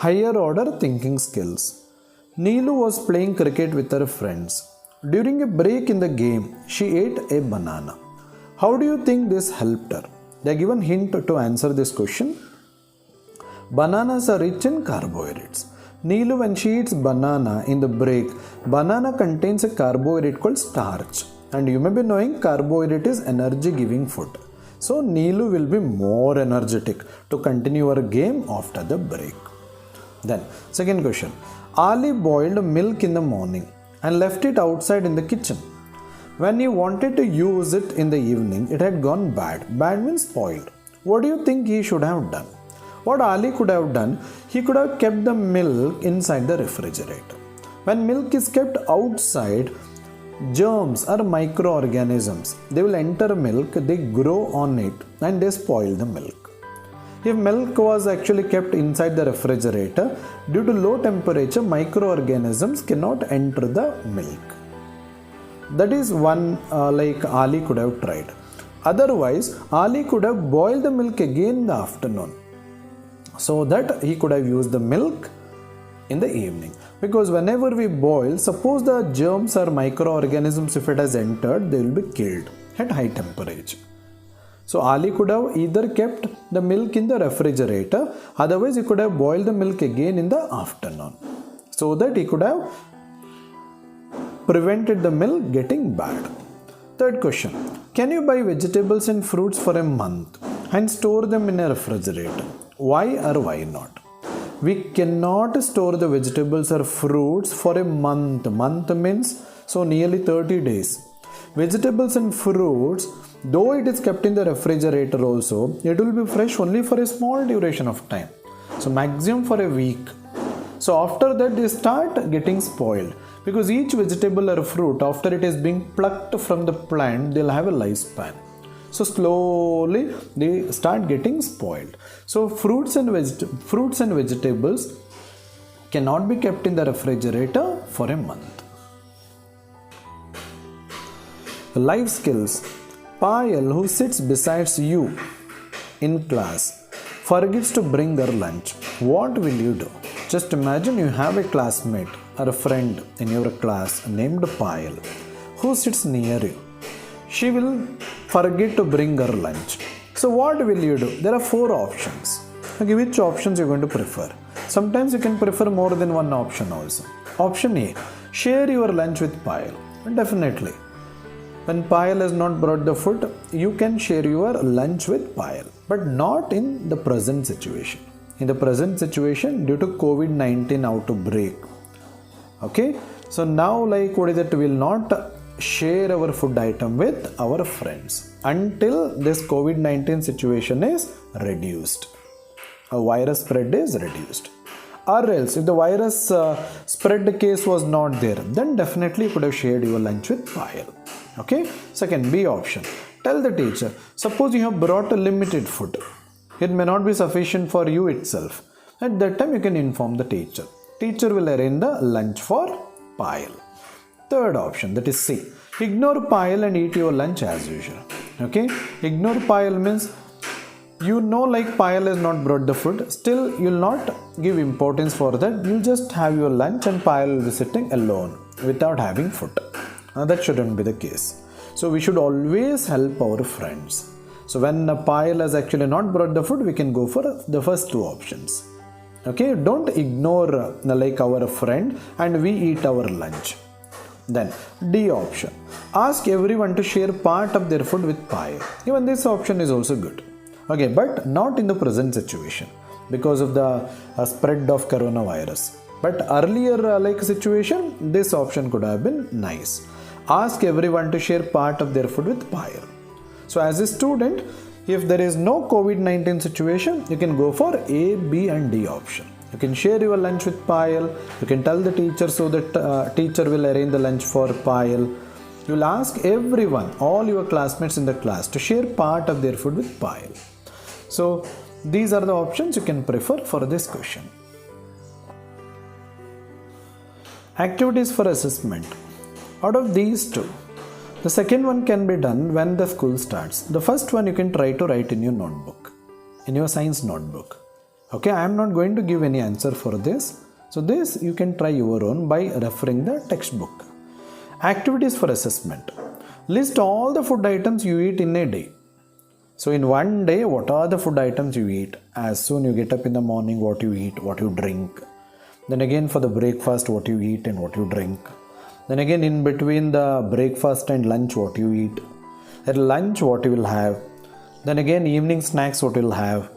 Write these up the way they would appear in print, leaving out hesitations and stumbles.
Higher order thinking skills. Neelu was playing cricket with her friends. During a break in the game, she ate a banana. How do you think this helped her? They are given hint to answer this question. Bananas are rich in carbohydrates. Neelu, when she eats banana in the break, banana contains a carbohydrate called starch. And you may be knowing carbohydrate is energy giving food. So Neelu will be more energetic to continue her game after the break. Then, second question. Ali boiled milk in the morning and left it outside in the kitchen. When he wanted to use it in the evening, it had gone bad. Bad means spoiled. What do you think he should have done? What Ali could have done, he could have kept the milk inside the refrigerator. When milk is kept outside, germs or microorganisms, they will enter milk, they grow on it and they spoil the milk. If milk was actually kept inside the refrigerator, due to low temperature, microorganisms cannot enter the milk. That is one like Ali could have tried. Otherwise, Ali could have boiled the milk again in the afternoon, so that he could have used the milk in the evening. Because whenever we boil, suppose the germs or microorganisms, if it has entered, they will be killed at high temperature. So Ali could have either kept the milk in the refrigerator, otherwise he could have boiled the milk again in the afternoon, so that he could have prevented the milk getting bad. Third question. Can you buy vegetables and fruits for a month and store them in a refrigerator? Why or why not? We cannot store the vegetables or fruits for a month. Month means so nearly 30 days. Vegetables and fruits, though it is kept in the refrigerator also, it will be fresh only for a small duration of time. So maximum for a week. So after that they start getting spoiled, because each vegetable or fruit, after it is being plucked from the plant, they'll have a lifespan. So slowly they start getting spoiled. So fruits and vegetables cannot be kept in the refrigerator for a month. Life skills. Payal, who sits beside you in class, forgets to bring her lunch. What will you do? Just imagine you have a classmate or a friend in your class named Payal who sits near you. She will forget to bring her lunch. So what will you do? There are 4 options. Okay, which options you are going to prefer? Sometimes you can prefer more than one option also. Option A, share your lunch with Payal. Definitely. When Payal has not brought the food, you can share your lunch with Payal, but not in the present situation. In the present situation, due to COVID-19 outbreak. Okay, so now like what is it? We will not share our food item with our friends until this COVID-19 situation is reduced. A virus spread is reduced. Or else, if the virus spread case was not there, then definitely you could have shared your lunch with Payal. Okay. Second, B option. Tell the teacher. Suppose you have brought a limited food. It may not be sufficient for you itself. At that time, you can inform the teacher. Teacher will arrange the lunch for Payal. Third option, that is C. Ignore Payal and eat your lunch as usual. Okay. Ignore Payal means you know like Payal has not brought the food. Still, you will not give importance for that. You just have your lunch and Payal will be sitting alone without having food. That shouldn't be the case. So we should always help our friends. So when Payal has actually not brought the food, we can go for the first 2 options. Okay, don't ignore like our friend and we eat our lunch. Then D option. Ask everyone to share part of their food with Payal. Even this option is also good. Okay, but not in the present situation because of the spread of coronavirus. But earlier like situation, this option could have been nice. Ask everyone to share part of their food with Payal. So as a student, if there is no COVID-19 situation, you can go for A, B and D option. You can share your lunch with Payal. You can tell the teacher so that teacher will arrange the lunch for Payal. You will ask everyone, all your classmates in the class to share part of their food with Payal. So these are the options you can prefer for this question. Activities for assessment. Out of these 2, the second one can be done when the school starts. The first one you can try to write in your notebook, in your science notebook. Okay, I am not going to give any answer for this. So this you can try your own by referring the textbook. Activities for assessment. List all the food items you eat in a day. So in one day, what are the food items you eat? As soon you get up in the morning, what you eat, what you drink. Then again for the breakfast, what you eat and what you drink. Then again in between the breakfast and lunch, what you eat. At lunch, what you will have. Then again evening snacks, what you will have.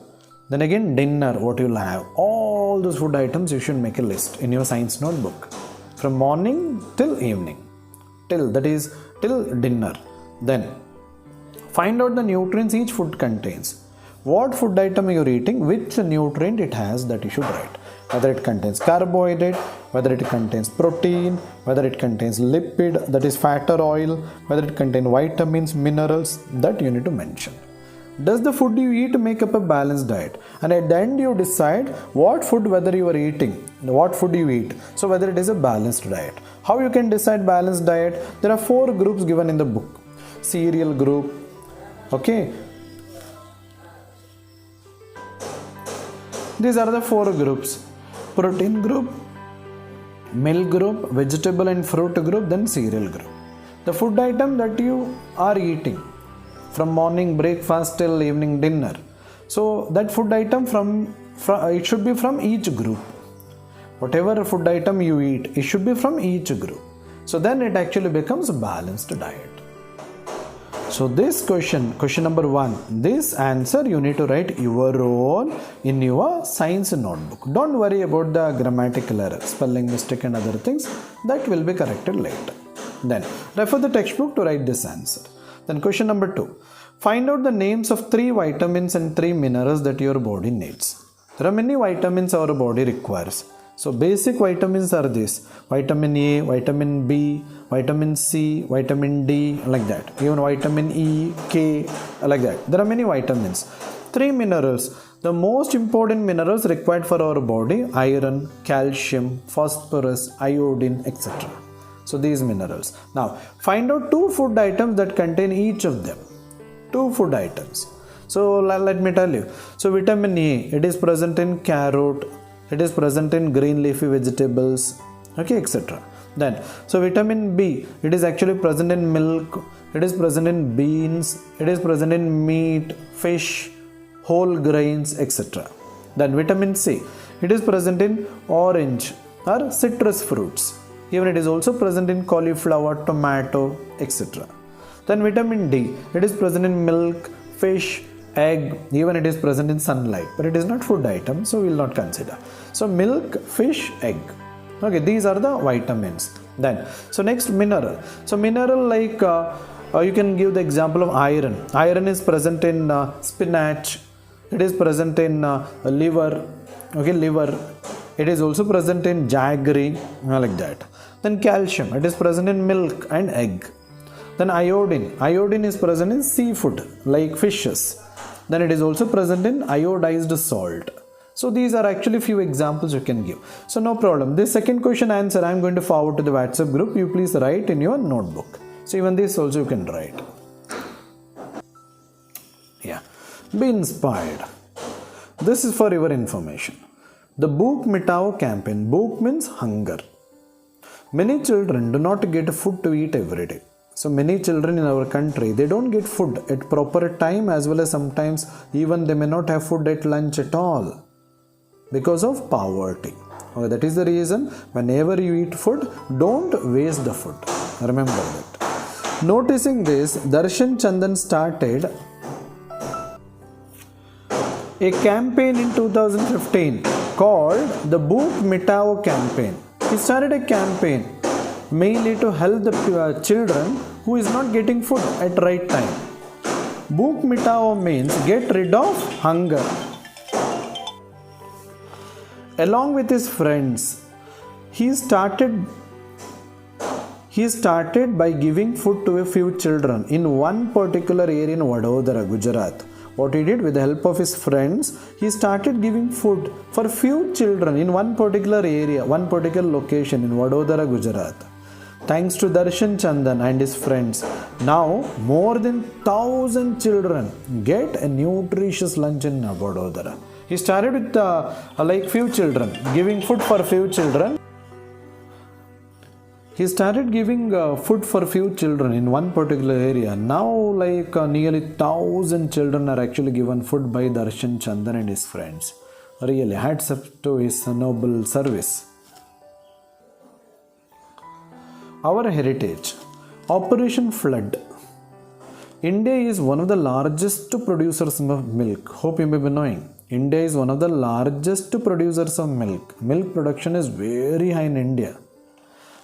Then again dinner, what you will have. All those food items you should make a list in your science notebook. From morning till evening. Till dinner. Then find out the nutrients each food contains. What food item you are eating, which nutrient it has, that you should write. Whether it contains carbohydrate, whether it contains protein, whether it contains lipid, that is fat or oil, whether it contains vitamins, minerals, that you need to mention. Does the food you eat make up a balanced diet? And at the end you decide what food, whether you are eating, what food you eat. So whether it is a balanced diet. How you can decide balanced diet? There are 4 groups given in the book. Cereal group. Okay. These are the 4 groups. Protein group, milk group, vegetable and fruit group, then cereal group. The food item that you are eating from morning breakfast till evening dinner. So that food item from it should be from each group. Whatever food item you eat, it should be from each group. So then it actually becomes a balanced diet. So this question number 1, this answer you need to write your own in your science notebook. Don't worry about the grammatical error, spelling mistake and other things. That will be corrected later. Then refer the textbook to write this answer. Then question number 2. Find out the names of 3 vitamins and 3 minerals that your body needs. There are many vitamins our body requires. So basic vitamins are these: vitamin A, vitamin B, vitamin C, vitamin D, like that. Even vitamin E, K, like that. There are many vitamins. 3 minerals. The most important minerals required for our body: iron, calcium, phosphorus, iodine, etc. So these minerals. Now find out 2 food items that contain each of them. 2 food items. So let me tell you. So vitamin A, it is present in carrot. It is present in green leafy vegetables, okay, etc. Then, so vitamin B, it is actually present in milk, it is present in beans, it is present in meat, fish, whole grains, etc. Then vitamin C, it is present in orange or citrus fruits. Even it is also present in cauliflower, tomato, etc. Then vitamin D, it is present in milk, fish, egg, even it is present in sunlight, but it is not food item, so we will not consider. So milk, fish, egg. Okay, these are the vitamins. Then, so next mineral. So mineral like you can give the example of iron. Iron is present in spinach. It is present in liver. Okay, liver. It is also present in jaggery, like that. Then calcium. It is present in milk and egg. Then iodine. Iodine is present in seafood like fishes. Then it is also present in iodized salt. So these are actually few examples you can give. So no problem. This second question answer I am going to forward to the WhatsApp group. You please write in your notebook. So even this also you can write. Yeah. Be inspired. This is for your information. The Bhook mitao campaign. Bhook means hunger. Many children do not get food to eat every day. So many children in our country, they don't get food at proper time, as well as sometimes even they may not have food at lunch at all because of poverty. Okay, that is the reason whenever you eat food, don't waste the food. Remember that. Noticing this, Darshan Chandan started a campaign in 2015 called the Bhook mitao campaign. He started a campaign mainly to help the children who is not getting food at right time. Bhook mitao means get rid of hunger. Along with his friends, he started by giving food to a few children in one particular area in Vadodara, Gujarat. What he did, with the help of his friends, he started giving food for few children in one particular area, one particular location in Vadodara, Gujarat. Thanks to Darshan Chandan and his friends, now more than 1,000 children get a nutritious lunch in Vadodara. He started with like few children, giving food for few children. He started giving food for few children in one particular area. Now like nearly 1,000 children are actually given food by Darshan Chandan and his friends. Really, hats up to his noble service. Our heritage. Operation Flood. India is one of the largest producers of milk. Hope you may be knowing. India is one of the largest producers of milk. Milk production is very high in India.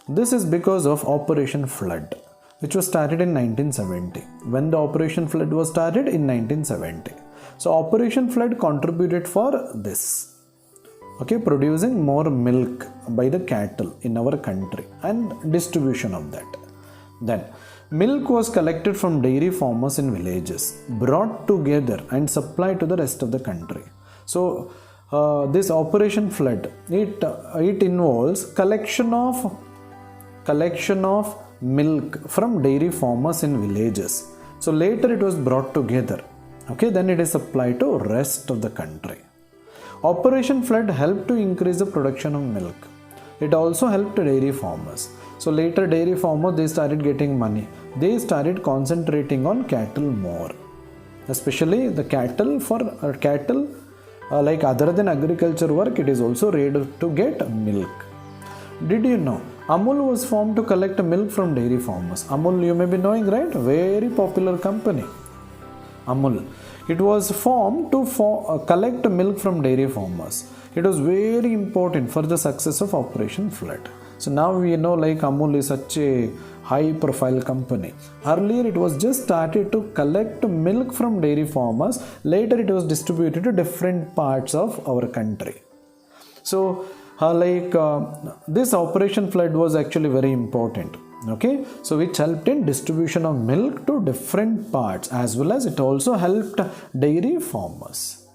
This is because of Operation Flood, which was started in 1970. When the Operation Flood was started in 1970. So Operation Flood contributed for this. Okay, producing more milk by the cattle in our country and distribution of that. Then milk was collected from dairy farmers in villages, brought together and supplied to the rest of the country. So this Operation Flood, it involves collection of milk from dairy farmers in villages. So later it was brought together. Okay, then it is supplied to rest of the country. Operation Flood helped to increase the production of milk. It also helped dairy farmers. So later dairy farmers, they started getting money. They started concentrating on cattle more. Especially the cattle like other than agriculture work, it is also reared to get milk. Did you know Amul was formed to collect milk from dairy farmers? Amul, you may be knowing, right? Very popular company. Amul. It was formed to collect milk from dairy farmers. It was very important for the success of Operation Flood. So now we know like Amul is such a high profile company. Earlier it was just started to collect milk from dairy farmers. Later it was distributed to different parts of our country. So this Operation Flood was actually very important. Okay, so which helped in distribution of milk to different parts, as well as it also helped dairy farmers.